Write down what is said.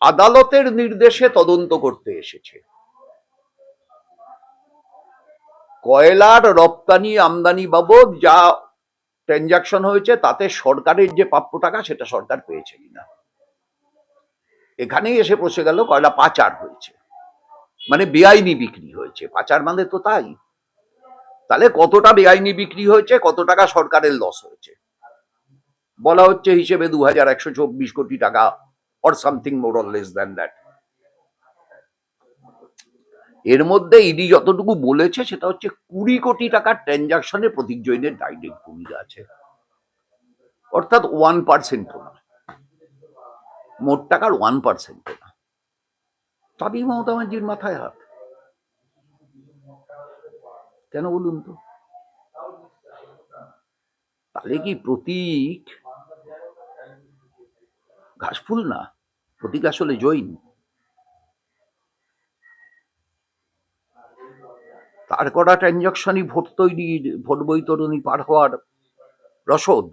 আদালতের নির্দেশে তদন্ত করতে এসেছে। কয়লার রপ্তানি আমদানি বাবদ যা ট্রানজাকশন হয়েছে তাতে সরকারের যে প্রাপ্য টাকা সেটা সরকার পেয়েছে কিনা। এখানেই এসে পৌঁছে গেল কয়লা পাচার হয়েছে, মানে বেআইনি বিক্রি হয়েছে। পাচার মানে তো তাই। তাহলে কতটা বেআইনি বিক্রি হয়েছে, কত টাকা সরকারের লস হয়েছে বলা হচ্ছে হিসেবে 2124 কোটি টাকা, or something more or less than that. এর মধ্যে ইডি যতটুকু বলেছে সেটা হচ্ছে 20 কোটি টাকার ট্রানজাকশনে প্রতীক জৈনের ডাইরেক্ট ভূমিকা আছে, অর্থাৎ 1% না, মোট টাকার 1% না। তবেই মমতা ব্যানার্জির মাথায় হাত। কেন বলুন তো? তাহলে কি প্রতীক ঘাসফুল না? প্রতীক আসলে জৈন। তার করা ট্রানজাকশনই ভোট তৈরির, ভোট বৈতরণী পার হওয়ার রসদ।